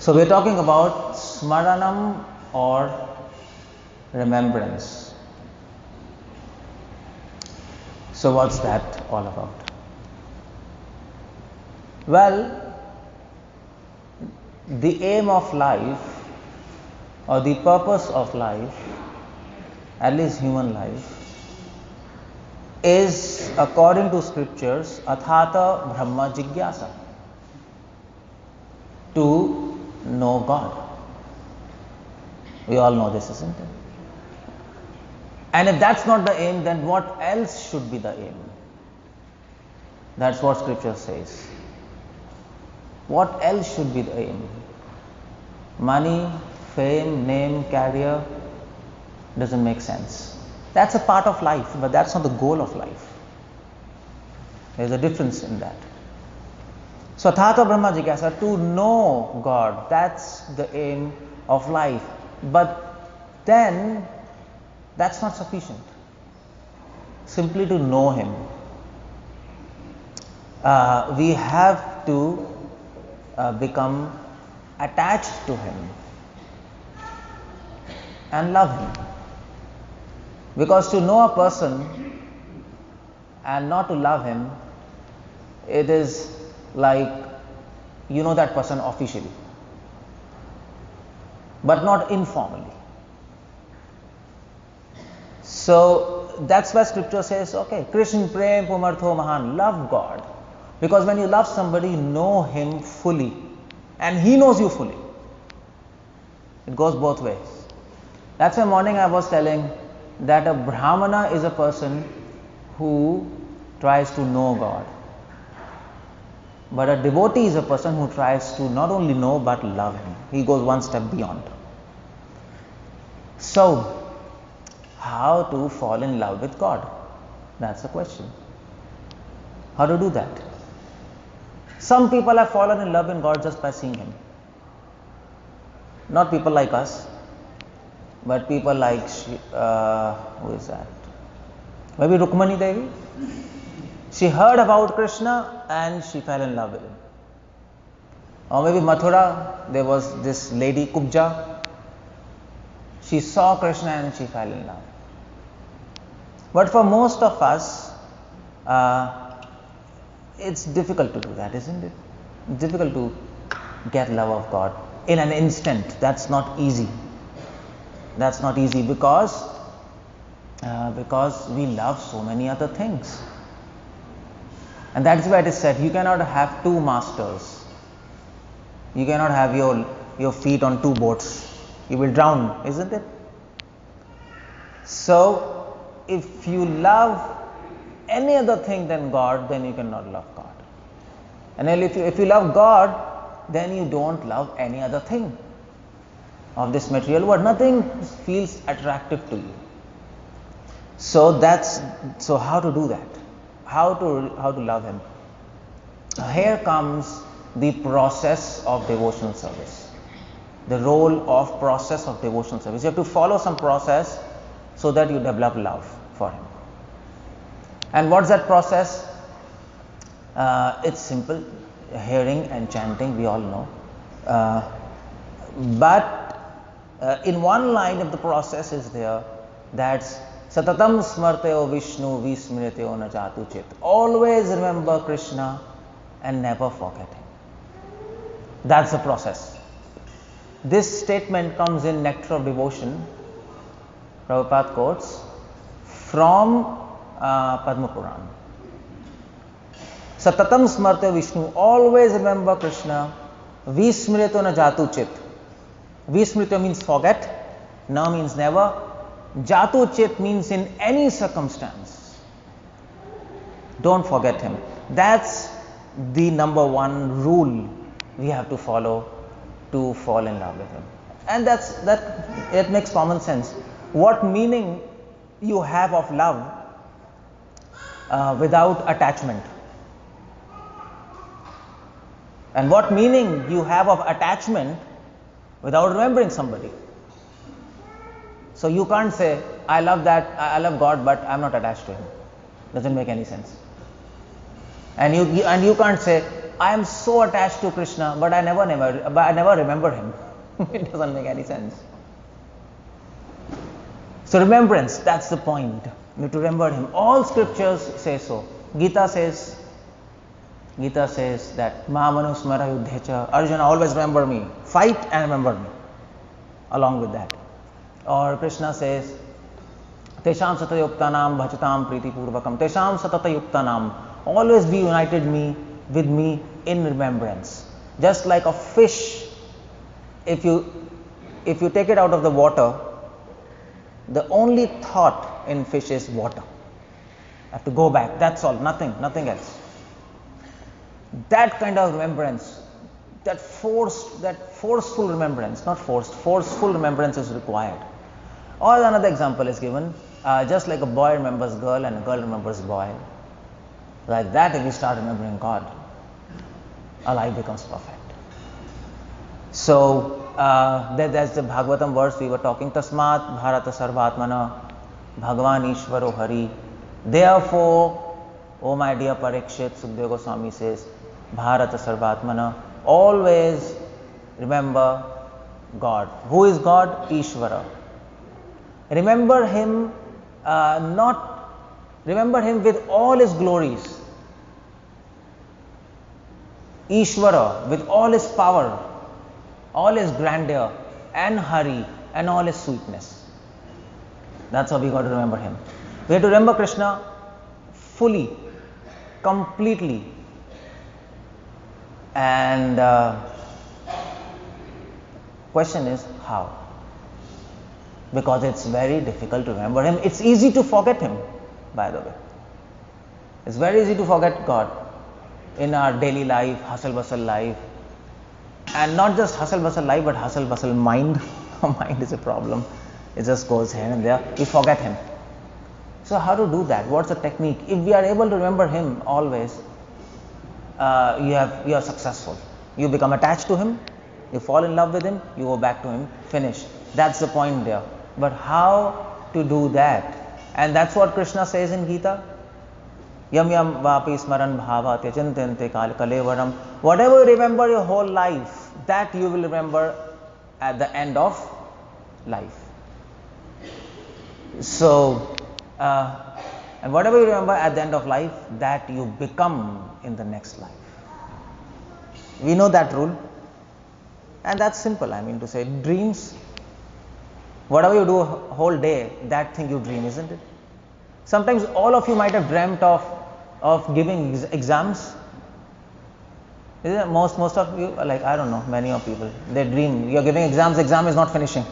So we are talking about Smaranam or remembrance. So what's that all about? Well, the aim of life or the purpose of life, at least human life, is according to scriptures 𝗙𝗲𝗪𝗲 𝗪𝗪𝗪𝗪𝗪, to know God. We all know this, isn't it? And if that's not the aim, then what else should be the aim? That's what scripture says. What else should be the aim? Money, fame, name, career doesn't make sense. That's a part of life, but that's not the goal of life. There's a difference in that. So 𝗙𝗲𝗪𝗲 𝗪𝗪𝗪𝗪, to know God, that's the aim of life. But then that's not sufficient. Simply to know Him. We have to become attached to Him and love Him. Because to know a person and not to love him, it is like you know that person officially, but not informally. So that's why scripture says, okay, Krishna 𝗪𝗪 𝗪𝗪𝗪𝗪, love God. Because when you love somebody, you know him fully and he knows you fully. It goes both ways. That's why morning I was telling that a Brahmana is a person who tries to know God. But a devotee is a person who tries to not only know but love Him. He goes one step beyond. So, how to fall in love with God? That's the question. How to do that? Some people have fallen in love in God just by seeing Him. Not people like us, but people like, who is that? Maybe Rukmani Devi. She heard about Krishna and she fell in love with Him. Or maybe Mathura, there was this lady 𝗙𝗲𝗃. She saw Krishna and she fell in love. But for most of us, it's difficult to do that, isn't it? It's difficult to get love of God in an instant. That's not easy. That's not easy because we love so many other things. And that's why it is said, you cannot have two masters. You cannot have your feet on two boats. You will drown, isn't it? So, if you love any other thing than God, then you cannot love God. And if you love God, then you don't love any other thing of this material world. Nothing feels attractive to you. So how to do that? How to love Him? Here comes the process of devotional service. The role of process of devotional service. You have to follow some process so that you develop love for Him. And what's that process? It's simple. Hearing and chanting, we all know. But in one line of the process is there, that's Satatam Smarteo Vishnu Vismriteo na Jatu Chit. Always remember Krishna and never forget Him. That's the process. This statement comes in Nectar of Devotion. Prabhupada quotes from Padma Purana. Satatam Smarteo Vishnu. Always remember Krishna. Vismriteo na Jatu Chit. Vismriteo means forget. Na means never. Jatu Chit means in any circumstance. Don't forget Him. That's the number one rule we have to follow to fall in love with Him. And it makes common sense. What meaning you have of love without attachment? And what meaning you have of attachment without remembering somebody? So you can't say, I love God, but I'm not attached to Him. Doesn't make any sense. And you can't say, I am so attached to Krishna, but I never remember him. It doesn't make any sense. So remembrance, that's the point. You need to remember him. All scriptures say so. Gita says that Mahamanu Smara Yuddhecha, Arjuna, always remember me. Fight and remember me. Along with that. Or Krishna says, Tesham Satata Yuktanam Bhajatam Priti Purvakam. Tesham Satata Yuktanam. Always be united with me in remembrance. Just like a fish, if you take it out of the water, the only thought in fish is water. I have to go back. That's all. Nothing else. That kind of remembrance, that forceful remembrance, not forced, forceful remembrance is required. Or another example is given, just like a boy remembers girl and a girl remembers boy. Like that, if we start remembering God, our life becomes perfect. So, that's the Bhagavatam verse we were talking. Tasmat bharata sarvatmana bhagavan ishvaro hari. Therefore, oh my dear Parikshit, Sukadeva Goswami says, bharata sarvatmana, always remember God. Who is God? Ishvara. Remember him, remember him with all his glories. Ishvara, with all his power, all his grandeur, and Hari, and all his sweetness. That's how we got to remember him. We have to remember Krishna fully, completely. And question is how? Because it's very difficult to remember him. It's easy to forget him, by the way. It's very easy to forget God in our daily life, hustle-bustle life. And not just hustle-bustle life, but hustle-bustle mind. Mind is a problem. It just goes here and there. We forget him. So how to do that? What's the technique? If we are able to remember him always, you are successful. You become attached to him, you fall in love with him, you go back to him, finish. That's the point there. But how to do that? And that's what Krishna says in Gita. Yam yam vapi smaran bhava tyajantante 𝗙𝗂𝗪𝗀𝗃. Whatever you remember your whole life, that you will remember at the end of life. So, and whatever you remember at the end of life, that you become in the next life. We know that rule. And that's simple. I mean to say, dreams, whatever you do whole day, that thing you dream, isn't it? Sometimes all of you might have dreamt of giving exams. Isn't it? Most of you, like, I don't know, many of people, they dream, you're giving exams, exam is not finishing.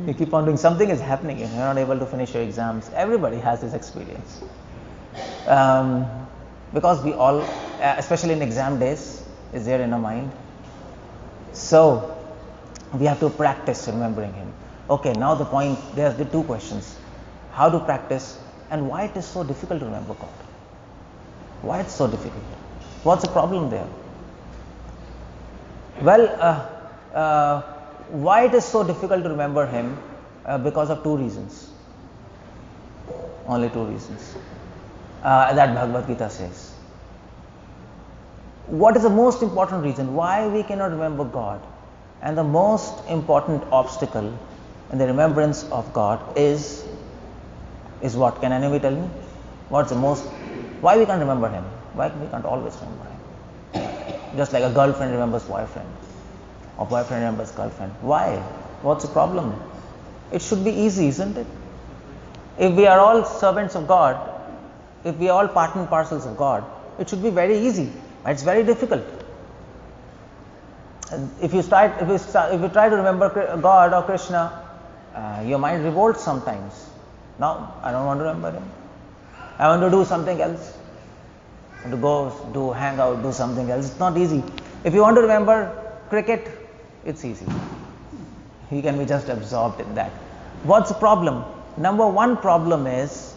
You keep on doing, something is happening, you're not able to finish your exams. Everybody has this experience. Because we all, especially in exam days, is there in our mind. So, we have to practice remembering him. Okay, now the point, there's the two questions. How to practice and why it is so difficult to remember God. Why it's so difficult? What's the problem there? Well, why it is so difficult to remember him? Because of two reasons. Only two reasons. That Bhagavad Gita says. What is the most important reason why we cannot remember God? And the most important obstacle in the remembrance of God is what? Can anybody tell me? What's the most, why we can't remember him? Why we can't always remember him? Just like a girlfriend remembers boyfriend, or boyfriend remembers girlfriend. Why? What's the problem? It should be easy, isn't it? If we are all servants of God, if we are all part and parcels of God, it should be very easy. It's very difficult. If you try to remember God or Krishna, your mind revolts sometimes. No, I don't want to remember him. I want to do something else. I want to go, hang out, do something else. It's not easy. If you want to remember cricket, it's easy. You can be just absorbed in that. What's the problem? Number one problem is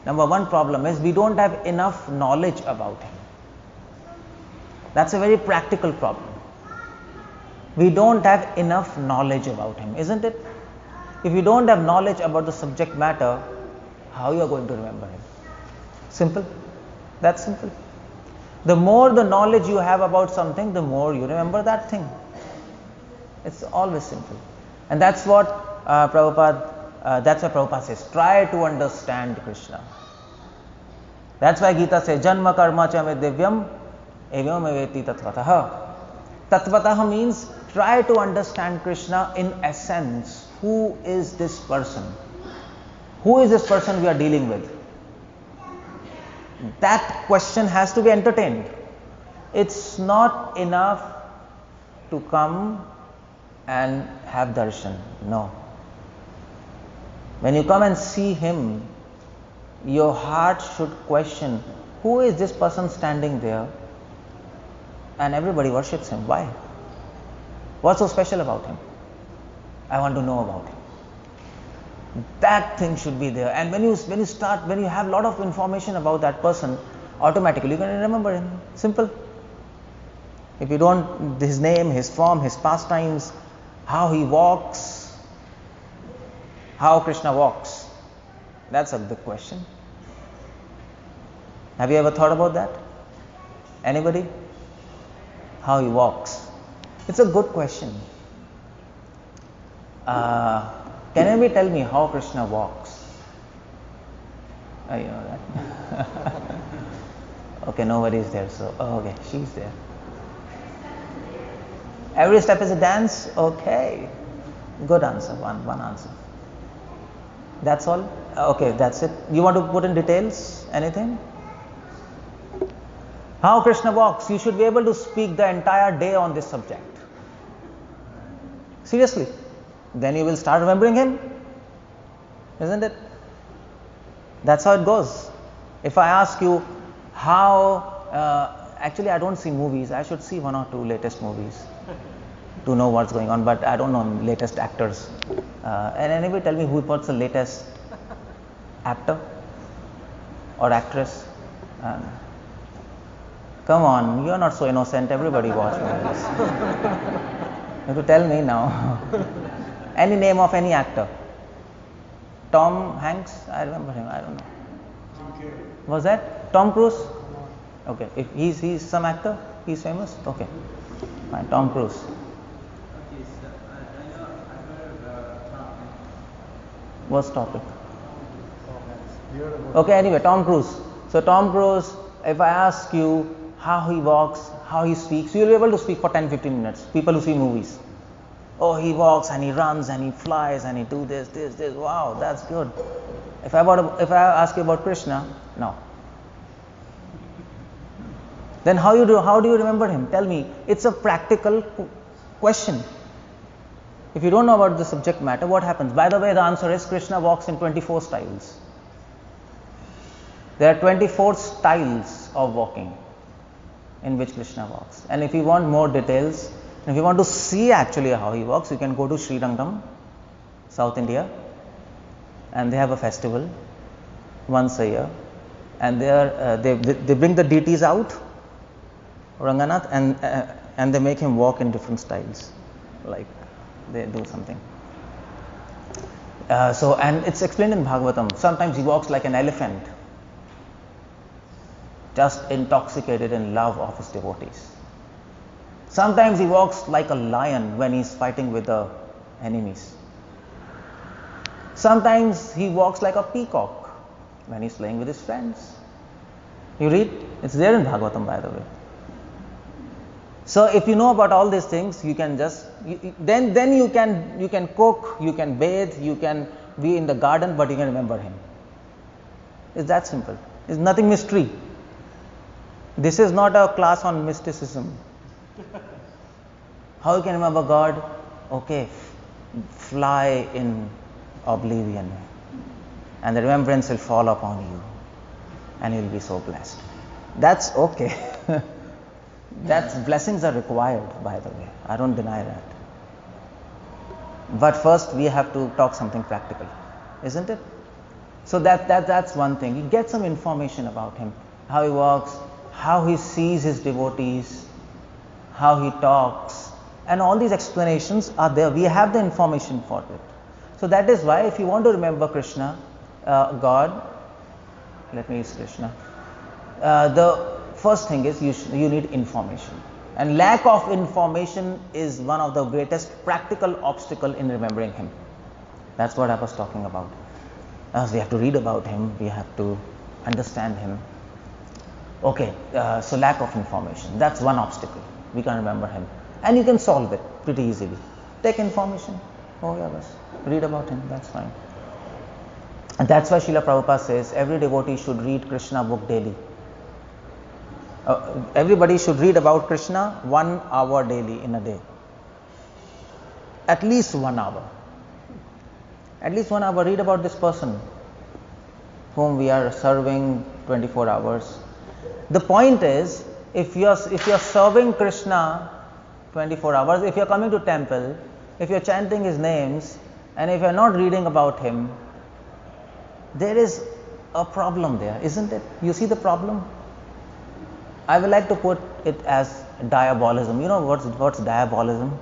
we don't have enough knowledge about him. That's a very practical problem. We don't have enough knowledge about him, isn't it? If you don't have knowledge about the subject matter, how you are going to remember him? Simple. That's simple. The more the knowledge you have about something, the more you remember that thing. It's always simple. And that's what that's why Prabhupada says, try to understand Krishna. That's why Gita says, Janma karma cha me divyam evam eveti tattvataha. Tattvataha means try to understand Krishna in essence. Who is this person? Who is this person we are dealing with? That question has to be entertained. It's not enough to come and have darshan. No. When you come and see him, your heart should question, who is this person standing there? And everybody worships him. Why? What's so special about him? I want to know about him. That thing should be there. And when you have a lot of information about that person, automatically you're going to remember him. Simple. If you don't, his name, his form, his pastimes, how he walks, how Krishna walks, that's a big question. Have you ever thought about that? Anybody? How he walks. It's a good question. Can anybody tell me how Krishna walks? Oh, you know that. Okay, nobody is there, so okay, she's there. Every step is a dance? Okay. Good answer, one answer. That's all? Okay, that's it. You want to put in details? Anything? How Krishna walks? You should be able to speak the entire day on this subject. Seriously. Then you will start remembering him. Isn't it? That's how it goes. If I ask you how, actually I don't see movies, I should see one or two latest movies to know what's going on, but I don't know latest actors. And anybody tell me what's the latest actor or actress? Come on, you're not so innocent, everybody watch movies. You have to tell me now. Any name of any actor? Tom Hanks? I remember him, I don't know. Was that Tom Cruise? Okay, if he's some actor, he's famous? Okay, fine, Tom Cruise. What's topic? Okay, anyway, Tom Cruise. So Tom Cruise, if I ask you how he walks, how he speaks, you'll be able to speak for 10-15 minutes. People who see movies. Oh, he walks and he runs and he flies and he do this. Wow, that's good. If I ask you about Krishna, no. Then how do you remember him? Tell me. It's a practical question. If you don't know about the subject matter, what happens? By the way, the answer is Krishna walks in 24 styles. There are 24 styles of walking in which Krishna walks. And if you want more details, if you want to see actually how he walks, you can go to Srirangam, South India, and they have a festival once a year, and there they bring the deities out, Ranganath, and they make him walk in different styles, like they do something. And it's explained in Bhagavatam. Sometimes he walks like an elephant, just intoxicated in love of his devotees. Sometimes he walks like a lion when he's fighting with the enemies. Sometimes he walks like a peacock when he's playing with his friends. You read, it's there in Bhagavatam, by the way. So if you know about all these things, you can just then you can cook, you can bathe, you can be in the garden, but you can remember him. It's that simple. It's nothing mystery. This is not a class on mysticism. How you can remember God? Okay, fly in oblivion, and the remembrance will fall upon you, and you'll be so blessed. That's okay. That's blessings are required, by the way. I don't deny that. But first, we have to talk something practical, isn't it? So that's one thing. You get some information about him, how he walks, how he sees his devotees, how he talks, and all these explanations are there. We have the information for it. So that is why if you want to remember Krishna, God, let me use Krishna, the first thing is you need information. And lack of information is one of the greatest practical obstacle in remembering him. That's what I was talking about. As we have to read about him, we have to understand him. Okay, so lack of information, that's one obstacle. We can remember him. And you can solve it pretty easily. Take information. Oh yeah, bas. Read about him, that's fine. And that's why Srila Prabhupada says every devotee should read Krishna book daily. Everybody should read about Krishna 1 hour daily in a day. At least 1 hour. At least 1 hour, read about this person whom we are serving 24 hours. The point is, if you are serving Krishna 24 hours, if you are coming to temple, if you are chanting his names, and if you are not reading about him, there is a problem there, isn't it? You see the problem? I would like to put it as diabolism. You know what's diabolism?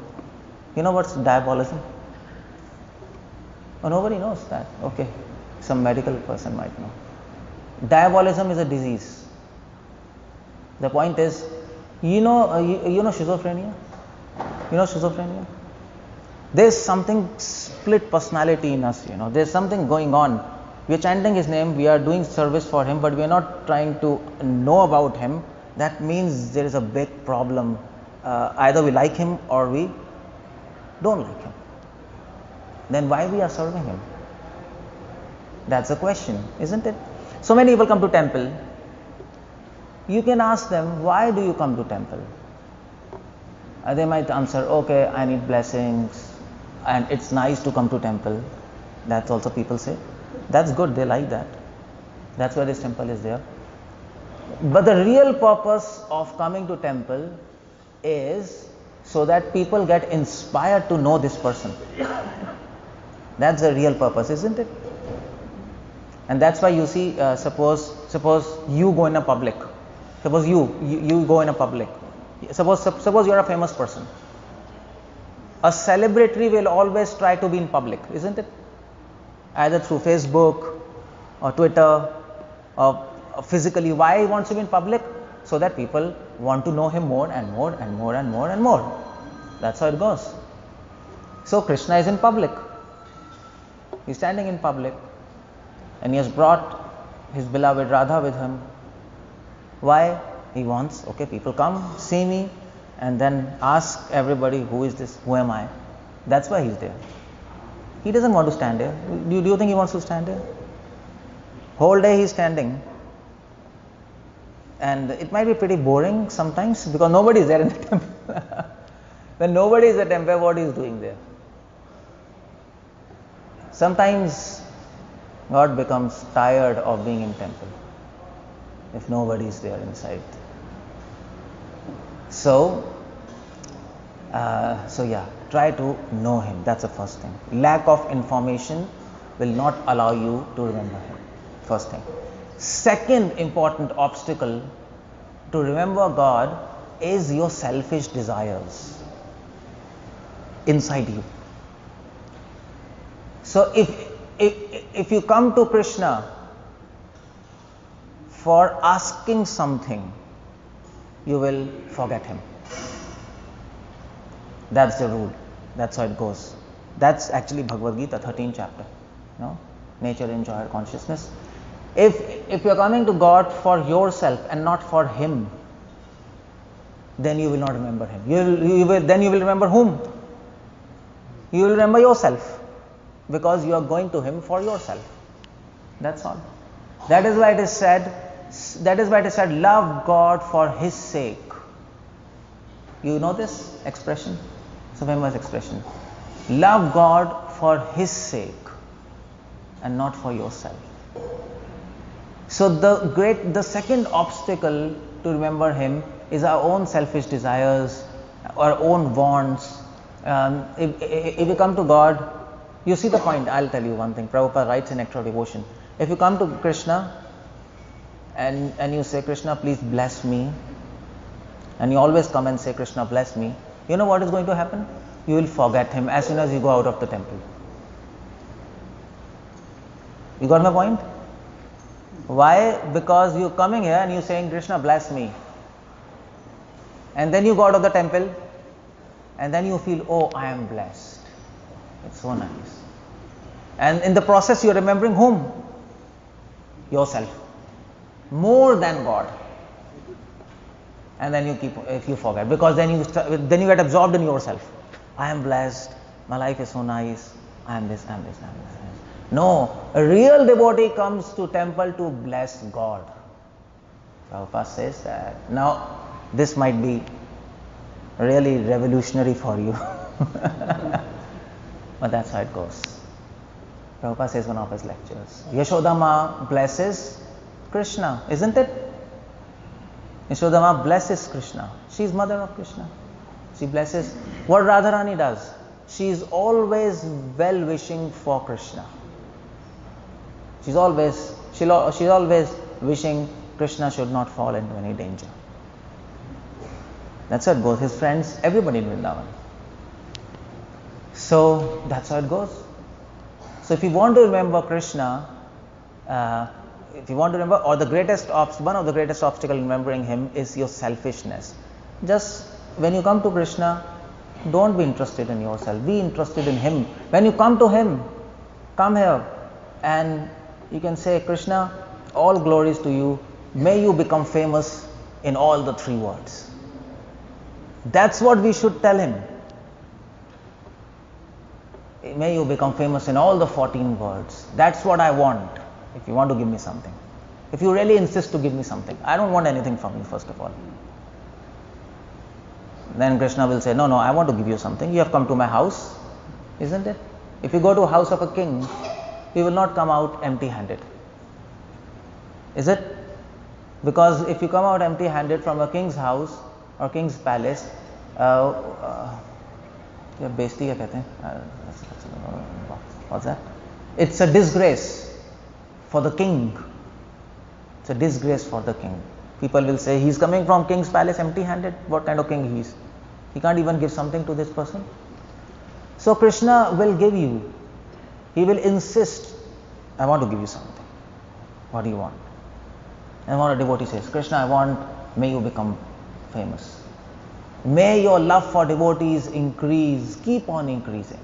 You know what's diabolism? Oh, nobody knows that. Okay, some medical person might know. Diabolism is a disease. The point is, you know schizophrenia? You know schizophrenia? There's something split personality in us, there's something going on. We are chanting his name, we are doing service for him, but we are not trying to know about him. That means there is a big problem. Either we like him or we don't like him. Then why we are serving him? That's the question, isn't it? So many people come to temple. You can ask them, why do you come to temple? They might answer, okay, I need blessings and it's nice to come to temple. That's also people say. That's good, they like that. That's why this temple is there. But the real purpose of coming to temple is so that people get inspired to know this person. That's the real purpose, isn't it? And that's why you see, suppose you go in a public. Suppose you go in a public. Suppose you are a famous person. A celebrity will always try to be in public, isn't it? Either through Facebook or Twitter or physically. Why he wants to be in public? So that people want to know him more and more and more and more and more. That's how it goes. So Krishna is in public. He is standing in public and he has brought his beloved Radha with him. Why? He wants, okay, people come, see me, and then ask everybody, who is this? Who am I? That's why he is there. He doesn't want to stand there. Do you think he wants to stand there? Whole day he is standing. And it might be pretty boring sometimes because nobody is there in the temple. When nobody is at the temple, what he is doing there? Sometimes God becomes tired of being in temple if nobody is there inside. So yeah, try to know him. That's the first thing. Lack of information will not allow you to remember him. First thing. Second important obstacle to remember God is your selfish desires inside you. So if you come to Krishna for asking something, you will forget him. That's the rule. That's how it goes. That's actually Bhagavad Gita, 13th chapter. Nature, enjoy, consciousness. If you are coming to God for yourself and not for him, then you will not remember him. Then you will remember whom? You will remember yourself, because you are going to him for yourself. That's all. That is why it is said, love God for his sake. You know this expression? It's a famous expression. Love God for his sake and not for yourself. So the second obstacle to remember him is our own selfish desires, our own wants. If you come to God, you see the point. I'll tell you one thing. Prabhupada writes in Nectar of Devotion. If you come to Krishna and you say, Krishna, please bless me, and you always come and say, Krishna, bless me, you know what is going to happen? You will forget him as soon as you go out of the temple. You got my point? Why? Because you're coming here and you're saying, Krishna, bless me. And then you go out of the temple and then you feel, oh, I am blessed. It's so nice. And in the process you are remembering whom? Yourself. More than God. And then you forget, because then you get absorbed in yourself. I am blessed, my life is so nice, I am this, I am this, I am this. No, a real devotee comes to temple to bless God. Prabhupada says that. Now, this might be really revolutionary for you. But that's how it goes. Prabhupada says in one of his lectures, Yashoda Ma blesses Krishna, isn't it? Yashoda Ma blesses Krishna. She is mother of Krishna. She blesses. What Radharani does? She is always well-wishing for Krishna. She's always wishing Krishna should not fall into any danger. That's how it goes. His friends, everybody in Vrindavan. So that's how it goes. So if you want to remember Krishna, one of the greatest obstacle in remembering him is your selfishness. Just when you come to Krishna, don't be interested in yourself. Be interested in him. When you come to him, come here and you can say, Krishna, all glories to you. May you become famous in all the 3 words. That's what we should tell him. May you become famous in all the 14 words. That's what I want. If you want to give me something. If you really insist to give me something. I don't want anything from you, first of all. Then Krishna will say, no, I want to give you something. You have come to my house, isn't it? If you go to a house of a king, he will not come out empty-handed. Is it? Because if you come out empty-handed from a king's house or king's palace, what's that? It's a disgrace for the king. It's a disgrace for the king. People will say, he's coming from king's palace empty-handed. What kind of king he is? He can't even give something to this person. So Krishna will give you. He will insist, I want to give you something. What do you want? And one devotee says, Krishna, I want, may you become famous. May your love for devotees increase, keep on increasing.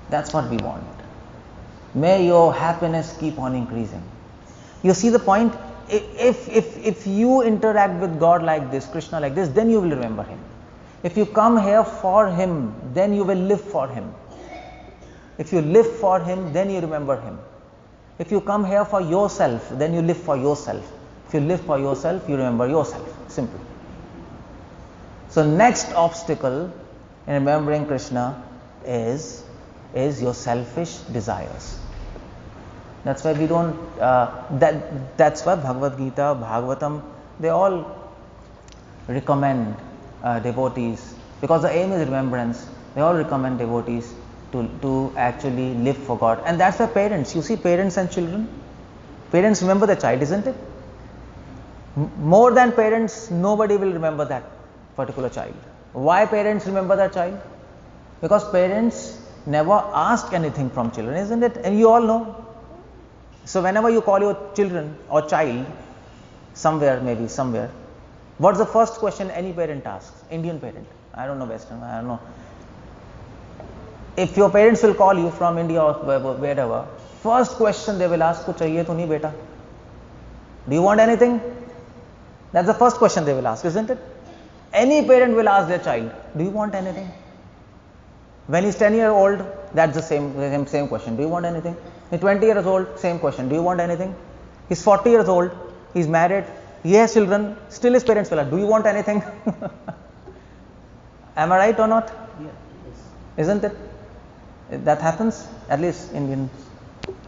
That's what we want. May your happiness keep on increasing. You see the point? If you interact with God like this, Krishna like this, then you will remember him. If you come here for him, then you will live for him. If you live for him, then you remember him. If you come here for yourself, then you live for yourself. If you live for yourself, you remember yourself. Simple. So next obstacle in remembering Krishna is your selfish desires. That's why we don't, that's why Bhagavad Gita, Bhagavatam, they all recommend devotees, because the aim is remembrance, they all recommend devotees to actually live for God. And that's why parents, you see parents and children, parents remember the child, isn't it? More than parents, nobody will remember that particular child. Why parents remember that child? Because parents never ask anything from children, isn't it? And you all know. So whenever you call your children or child, somewhere, what's the first question any parent asks? Indian parent. I don't know Western, I don't know. If your parents will call you from India or wherever, first question they will ask, "Kuch chahiye to nahi beta?" Do you want anything? That's the first question they will ask, isn't it? Any parent will ask their child, "Do you want anything?" When he's 10 years old, that's the same question. Do you want anything? He's 20 years old, same question. Do you want anything? He's 40 years old, he's married, he has children, still his parents will ask, "Do you want anything?" Am I right or not? Yes. Isn't it? That happens, at least Indians.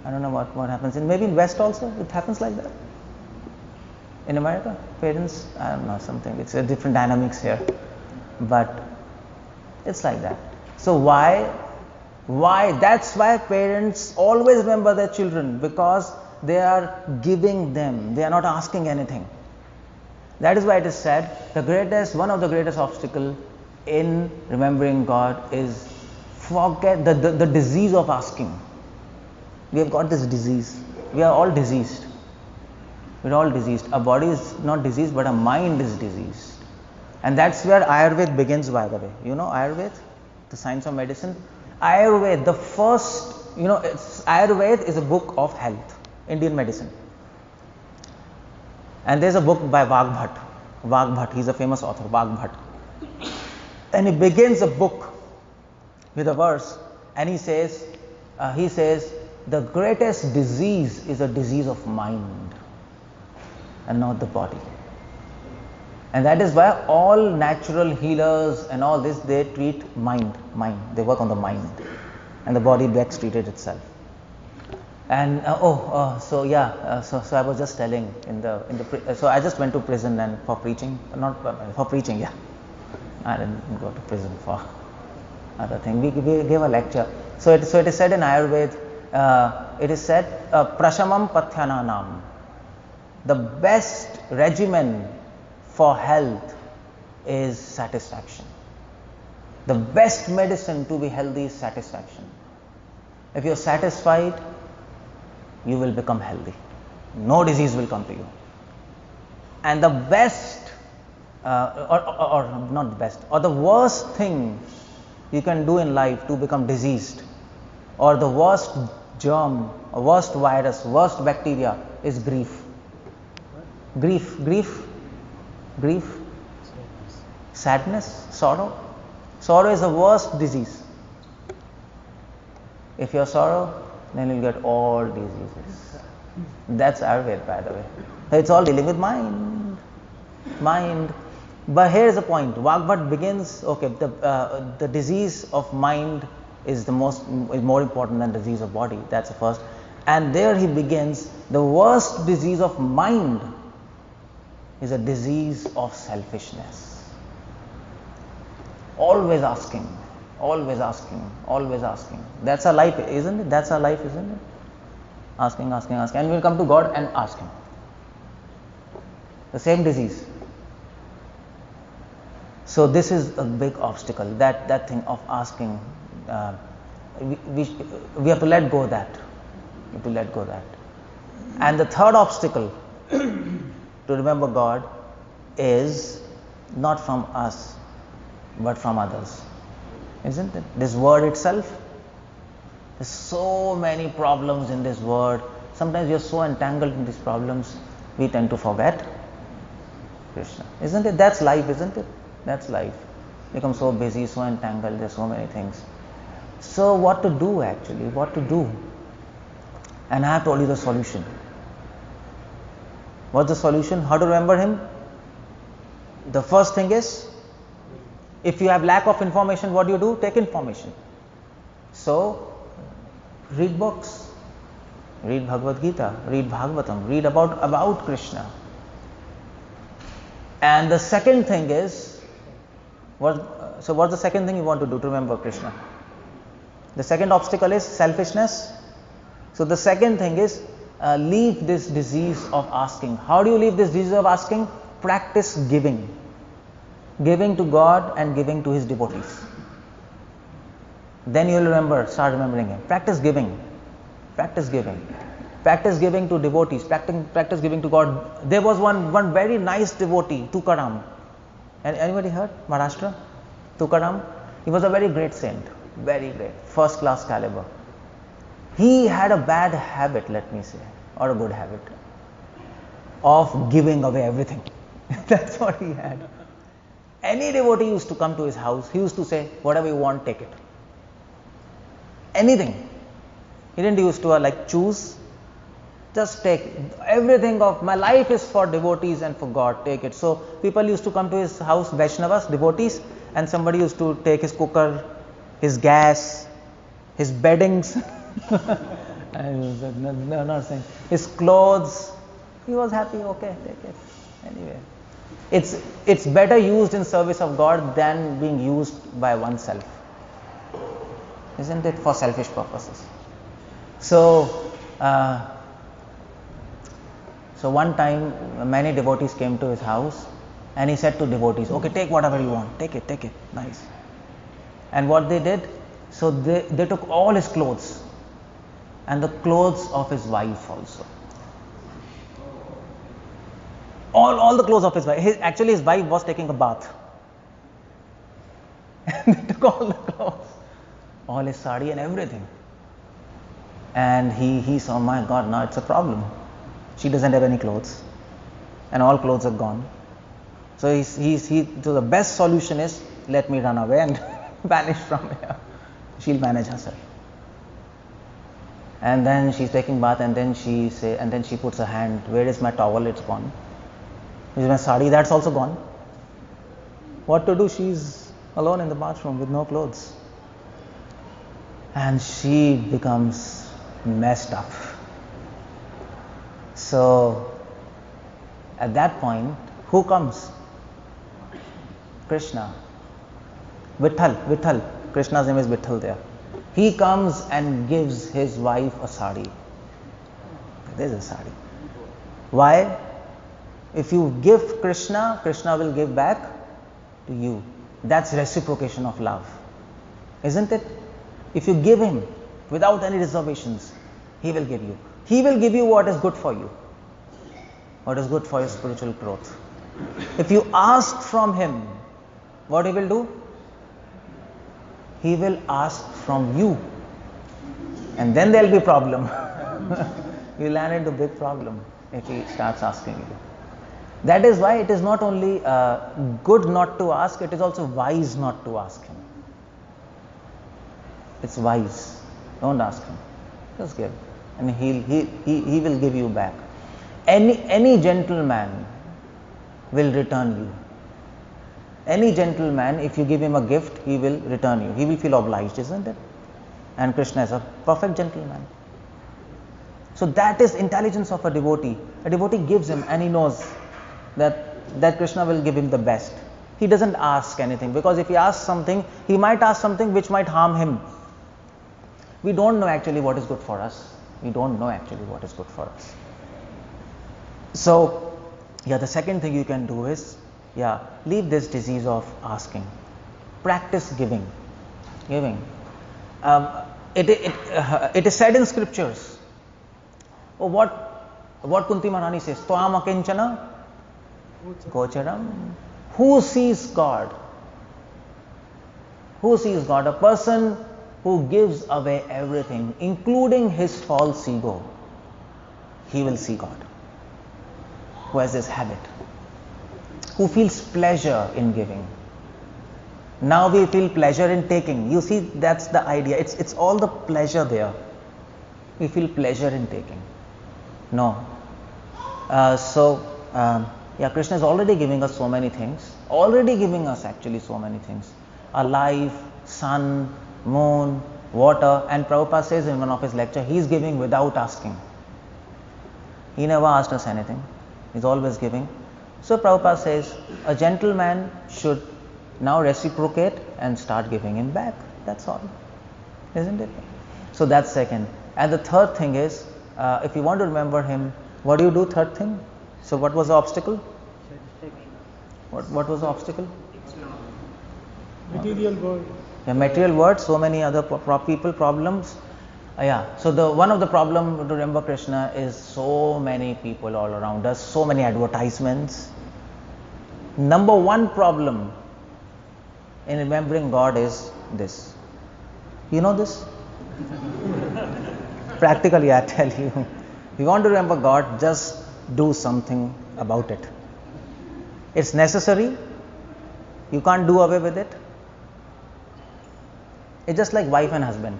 I don't know what happens. Maybe in West also, it happens like that. In America, parents, I don't know, something. It's a different dynamics here. But it's like that. So why? That's why parents always remember their children, because they are giving them. They are not asking anything. That is why it is said, one of the greatest obstacles in remembering God is forget the disease of asking. We have got this disease. We are all diseased. We're all diseased. Our body is not diseased, but our mind is diseased. And that's where Ayurveda begins, by the way. You know Ayurveda, the science of medicine? Ayurveda, the first, Ayurveda is a book of health, Indian medicine. And there's a book by 𝗏𝗏. He's a famous author, 𝗏𝗏. And he begins a book with a verse, and he says, the greatest disease is a disease of mind and not the body. And that is why all natural healers and all this, they treat mind. They work on the mind, and the body gets treated itself. And so I was just telling so I just went to prison and for preaching, yeah. I didn't go to prison for other thing. We gave a lecture. So it is said in Ayurveda, it is said, prashamam pathyananam, the best regimen for health is satisfaction. The best medicine to be healthy is satisfaction. If you're satisfied, you will become healthy. No disease will come to you. And the best, or not the best, or the worst thing you can do in life to become diseased, or the worst germ, or worst virus, worst bacteria is grief. Grief, sadness, sorrow. Sorrow is the worst disease. If you have sorrow, then you'll get all diseases. That's Ayurveda, by the way. It's all dealing with mind. But here's the point. 𝗏𝗏 begins, the disease of mind is more important than the disease of body. That's the first. And there he begins, the worst disease of mind is a disease of selfishness. Always asking. That's our life, isn't it? Asking. And we'll come to God and ask Him. The same disease. So this is a big obstacle, that thing of asking. We have to let go of that. And the third obstacle to remember God is not from us, but from others. Isn't it? This word itself, there's so many problems in this word. Sometimes we are so entangled in these problems, we tend to forget Krishna. Isn't it? That's life, isn't it? That's life. Become so busy, so entangled, there's so many things. So what to do actually? And I have told you the solution. What's the solution? How to remember Him? The first thing is, if you have lack of information, what do? Take information. So, read books, read Bhagavad Gita, read Bhagavatam, read about Krishna. And the second thing is, what's the second thing you want to do to remember Krishna? The second obstacle is selfishness. So the second thing is, leave this disease of asking. How do you leave this disease of asking? Practice giving. Giving to God and giving to His devotees. Then you will start remembering Him. Practice giving. Practice giving to devotees. Practice giving to God. There was one very nice devotee, 𝗪𝗏𝗏. Anybody heard? Maharashtra? 𝗪𝗏𝗏. He was a very great saint. Very great. First class caliber. He had a bad habit, let me say, or a good habit, of giving away everything. That's what he had. Any devotee used to come to his house, he used to say, whatever you want, take it. Anything. He didn't used to choose. Just take everything of my life is for devotees and for God, take it. So people used to come to his house, Vaishnavas, devotees, and somebody used to take his cooker, his gas, his beddings, not saying, his clothes. He was happy, okay, take it. Anyway. It's better used in service of God than being used by oneself. Isn't it? For selfish purposes. So one time many devotees came to his house and he said to devotees, okay, take whatever you want, take it, nice. And what they did, so they took all his clothes and the clothes of his wife also. All the clothes of his wife. Actually, his wife was taking a bath. And they took all the clothes, all his sari and everything. And he saw, my God, now it's a problem. She doesn't have any clothes, and all clothes are gone. So so the best solution is, let me run away and vanish from here. She'll manage herself. And then she's taking bath, and then she puts her hand, where is my towel? It's gone. Where is my sari? That's also gone. What to do? She's alone in the bathroom with no clothes. And she becomes messed up. So at that point, who comes? Krishna. Vitthal. Krishna's name is Vitthal there. He comes and gives his wife a sari. There's a sari. Why? If you give Krishna, Krishna will give back to you. That's reciprocation of love. Isn't it? If you give him without any reservations, he will give you. He will give you what is good for you, what is good for your spiritual growth. If you ask from him, what he will do? He will ask from you. And then there will be a problem. You land into a big problem if he starts asking you. That is why it is not only good not to ask, it is also wise not to ask him. It's wise. Don't ask him. Just give. And he will give you back. Any gentleman will return you. Any gentleman, if you give him a gift, he will return you. He will feel obliged, isn't it? And Krishna is a perfect gentleman. So that is intelligence of a devotee. A devotee gives him, and he knows that Krishna will give him the best. He doesn't ask anything, because if he asks something, he might ask something which might harm him. We don't know actually what is good for us. We don't know actually what is good for us. So, the second thing you can do is, leave this disease of asking. Practice giving. It is said in scriptures. What Kunti Maharani says, Tvām akinchana gocharam. Who sees God? Who sees God? A person who gives away everything, including his false ego, he will see God. Who has this habit, who feels pleasure in giving. Now we feel pleasure in taking. You see, that's the idea. It's all the pleasure there. We feel pleasure in taking. No. Krishna is already giving us so many things. Already giving us actually so many things. A life, sun, moon, water. And Prabhupada says in one of his lectures, he is giving without asking. He never asked us anything. He's always giving. So Prabhupada says, a gentleman should now reciprocate and start giving him back. That's all. Isn't it? So that's second. And the third thing is, if you want to remember him, what do you do? Third thing. So what was the obstacle? What was the obstacle? Material world. Material world. So many other people problems. So one of the problem to remember Krishna is so many people all around us, so many advertisements. Number one problem in remembering God is this. You know this? Practically, I tell you. If you want to remember God, just do something about it. It's necessary. You can't do away with it. It's just like wife and husband.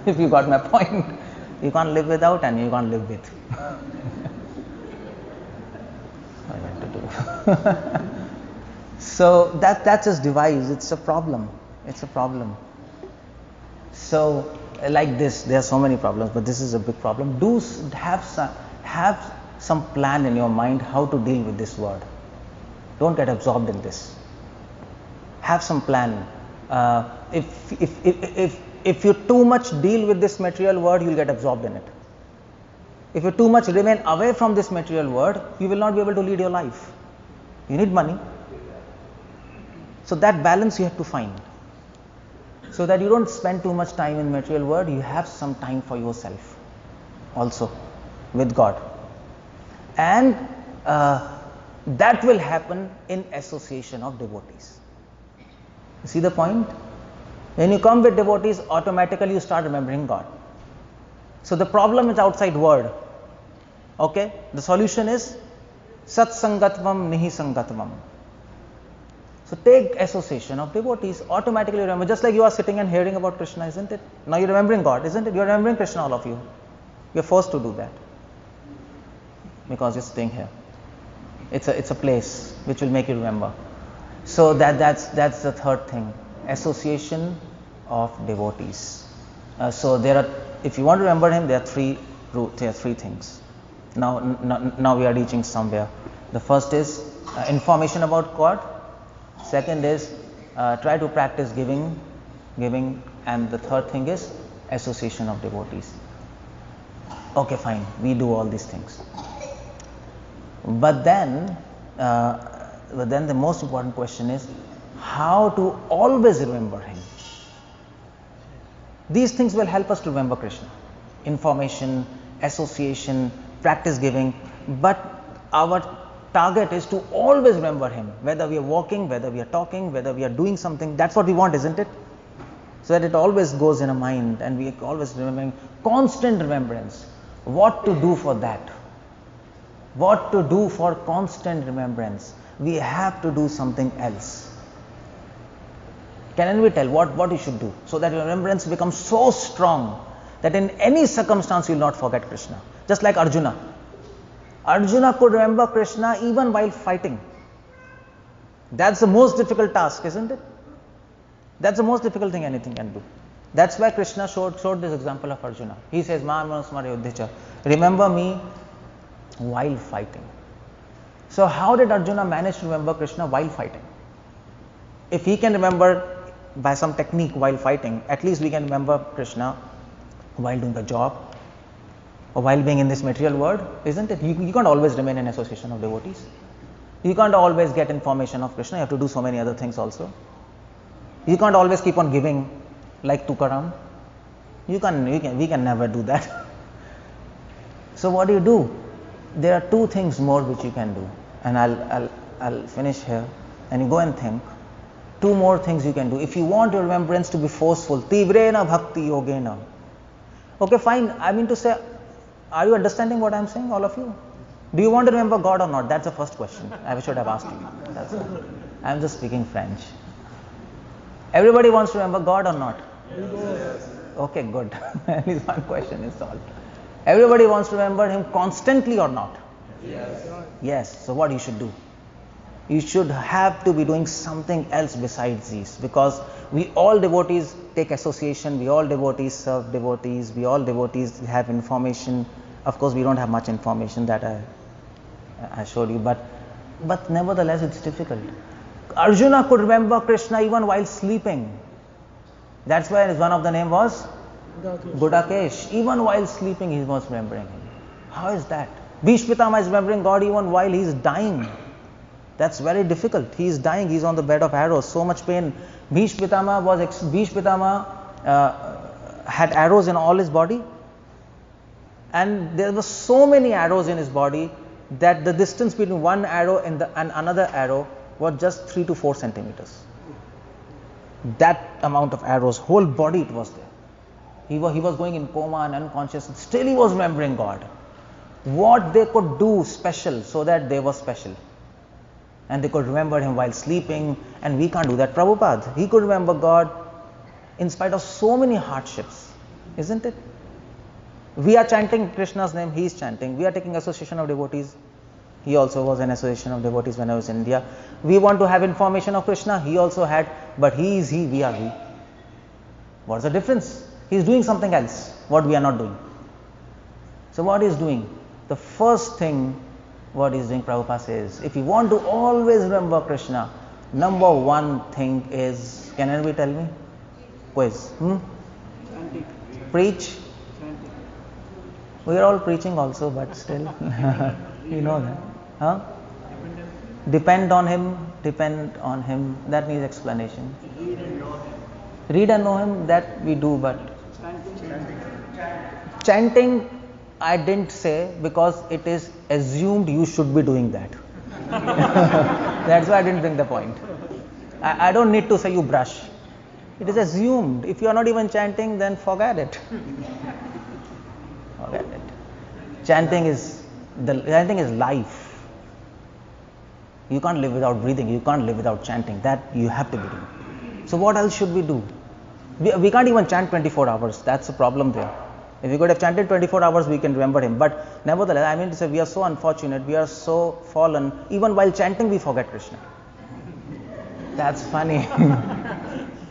If you got my point, you can't live without and you can't live with. So that's his device. It's a problem. It's a problem. So like this, there are so many problems, but this is a big problem. Do have some plan in your mind how to deal with this word. Don't get absorbed in this. Have some plan. If you too much deal with this material world, you'll get absorbed in it. If you too much remain away from this material world, you will not be able to lead your life. You need money. So that balance you have to find. So that you don't spend too much time in material world, you have some time for yourself also with God. And that will happen in association of devotees. You see the point? When you come with devotees, automatically you start remembering God. So the problem is outside world. Okay? The solution is satsangatvam nihisangatvam. So take association of devotees, automatically remember. Just like you are sitting and hearing about Krishna, isn't it? Now you're remembering God, isn't it? You're remembering Krishna, all of you. You're forced to do that because you're staying here. It's a place which will make you remember. So that's the third thing, association of devotees. So there are, if you want to remember him, there are three things. Now we are reaching somewhere. The first is information about God. Second is try to practice giving, and the third thing is association of devotees. Okay, fine, we do all these things. But then the most important question is how to always remember him. These things will help us to remember Krishna. Information, association, practice giving, but our target is to always remember him, whether we are walking, whether we are talking, whether we are doing something. That's what we want, isn't it? So that it always goes in our mind and we always remembering, constant remembrance. What to do for that? What to do for constant remembrance? We have to do something else. Can we tell what you should do so that your remembrance becomes so strong that in any circumstance you will not forget Krishna? Just like Arjuna. Arjuna could remember Krishna even while fighting. That's the most difficult task, isn't it? That's the most difficult thing anything can do. That's why Krishna showed this example of Arjuna. He says, remember me while fighting. So how did Arjuna manage to remember Krishna while fighting? If he can remember by some technique while fighting, at least we can remember Krishna while doing a job or while being in this material world, isn't it? You can't always remain in association of devotees. You can't always get information of Krishna. You have to do so many other things also. You can't always keep on giving like Tukaram. We can never do that. So what do? There are two things more which you can do, and I'll finish here. And you go and think. Two more things you can do. If you want your remembrance to be forceful, tīvrena bhakti yogena. Okay, fine. I mean to say, are you understanding what I'm saying, all of you? Do you want to remember God or not? That's the first question I should have asked you. That's it. I'm just speaking French. Everybody wants to remember God or not? Yes. Okay, good. At least one question is solved. Everybody wants to remember him constantly or not? Yes. Yes. So what you should do? You should have to be doing something else besides these, because we all devotees take association, we all devotees serve devotees, we all devotees have information. Of course, we don't have much information that I showed you, but nevertheless it's difficult. Arjuna could remember Krishna even while sleeping. That's why one of the name was Gudakesh. Even while sleeping he was remembering him. How is that? Bhishma Pitama is remembering God even while he is dying. That's very difficult. He is dying, he is on the bed of arrows, so much pain. Bhishma Pitama had arrows in all his body, and there were so many arrows in his body that the distance between one arrow and another arrow was just 3 to 4 centimeters. That amount of arrows, whole body it was there. He was going in coma and unconscious, still he was remembering God. What they could do special so that they were special. And they could remember him while sleeping, and we can't do that. Prabhupada, he could remember God in spite of so many hardships, isn't it? We are chanting Krishna's name, he is chanting. We are taking association of devotees. He also was an association of devotees when I was in India. We want to have information of Krishna, he also had, but he is he, we are we. What's the difference? He is doing something else, what we are not doing. So what he is doing? The first thing what he is doing, Prabhupada says, if you want to always remember Krishna, number one thing is, can anybody tell me? Quiz. Chanting. Preach. Chanting. We are all preaching also, but still, you know that. Huh? Depend on him, that needs explanation. Read and know him. Read and know him, that we do, but chanting, I didn't say because it is assumed you should be doing that. That's why I didn't bring the point. I don't need to say you brush. It is assumed. If you are not even chanting, then forget it. Forget it. Chanting is life. You can't live without breathing. You can't live without chanting. That you have to be doing. So what else should we do? We can't even chant 24 hours. That's the problem there. If we could have chanted 24 hours, we can remember him. But nevertheless, I mean to say, we are so unfortunate. We are so fallen. Even while chanting, we forget Krishna. That's funny.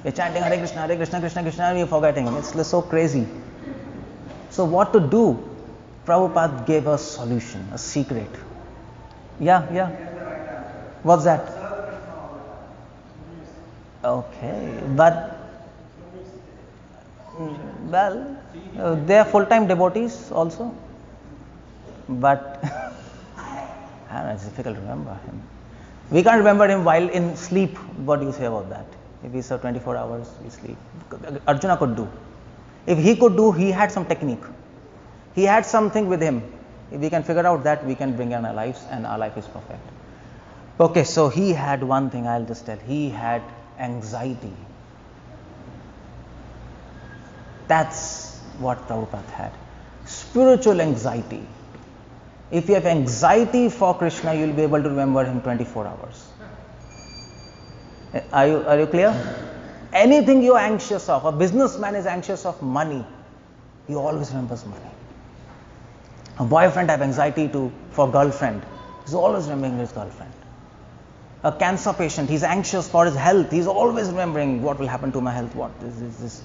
We're chanting Hare Krishna, Krishna Krishna, and we're forgetting him. It's so crazy. So what to do? Prabhupada gave us a solution, a secret. Yeah. What's that? Okay, but well, they are full-time devotees also. But I don't know, it's difficult to remember him. We can't remember him while in sleep. What do you say about that? If we serve 24 hours, we sleep. Arjuna could do. If he could do, he had some technique. He had something with him. If we can figure out that, we can bring in our lives and our life is perfect. Okay, so he had one thing, I'll just tell. He had anxiety. That's what Prabhupada had. Spiritual anxiety. If you have anxiety for Krishna, you will be able to remember him 24 hours. Are you clear? Anything you are anxious of, a businessman is anxious of money, he always remembers money. A boyfriend has anxiety for girlfriend, he's always remembering his girlfriend. A cancer patient, he's anxious for his health, he's always remembering what will happen to my health, what is this.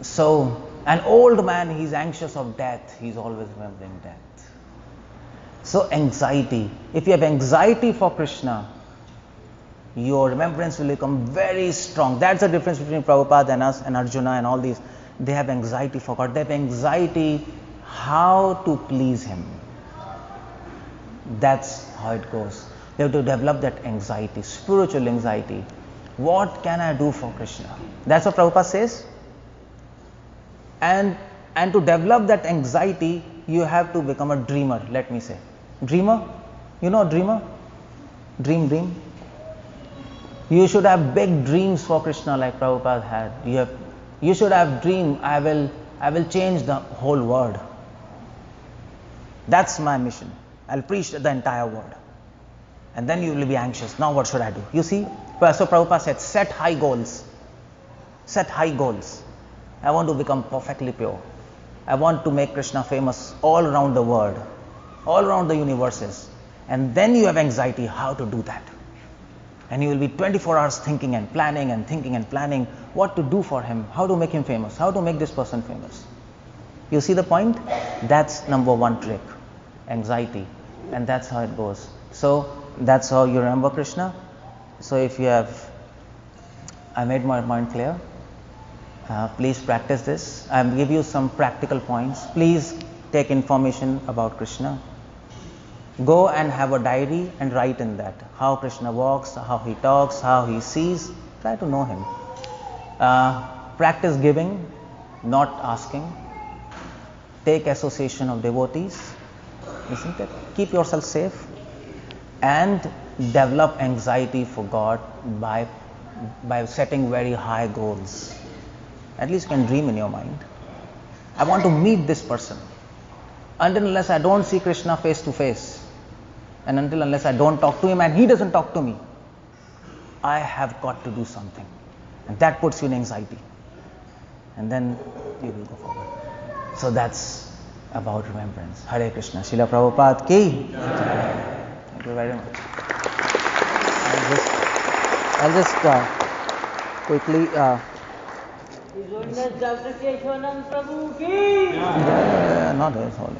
So, an old man, he's anxious of death, he's always remembering death. So, anxiety. If you have anxiety for Krishna, your remembrance will become very strong. That's the difference between Prabhupada and us and Arjuna and all these. They have anxiety for God. They have anxiety how to please him. That's how it goes. They have to develop that anxiety, spiritual anxiety. What can I do for Krishna? That's what Prabhupada says. And to develop that anxiety, you have to become a dreamer, let me say. Dreamer? You know a dreamer? Dream. You should have big dreams for Krishna like Prabhupada had. You should have dream, I will change the whole world. That's my mission. I'll preach the entire world. And then you will be anxious. Now what should I do? You see? So Prabhupada said, set high goals. Set high goals. I want to become perfectly pure. I want to make Krishna famous all around the world, all around the universes. And then you have anxiety how to do that. And you will be 24 hours thinking and planning what to do for him, how to make him famous, how to make this person famous. You see the point? That's number one trick, anxiety. And that's how it goes. So that's how you remember Krishna. So if you have, I made my mind clear. Please practice this. I will give you some practical points. Please take information about Krishna. Go and have a diary and write in that how Krishna walks, how he talks, how he sees. Try to know him. Practice giving, not asking. Take association of devotees, isn't it? Keep yourself safe and develop anxiety for God by setting very high goals. At least you can dream in your mind. I want to meet this person. Until unless I don't see Krishna face to face, and until unless I don't talk to him and he doesn't talk to me, I have got to do something. And that puts you in anxiety. And then you will go forward. So that's about remembrance. Hare Krishna. Srila Prabhupada ki. Thank you very much. I'll just quickly. His Holiness Dr. Keshav Anand Prabhu ki. Not his Holiness.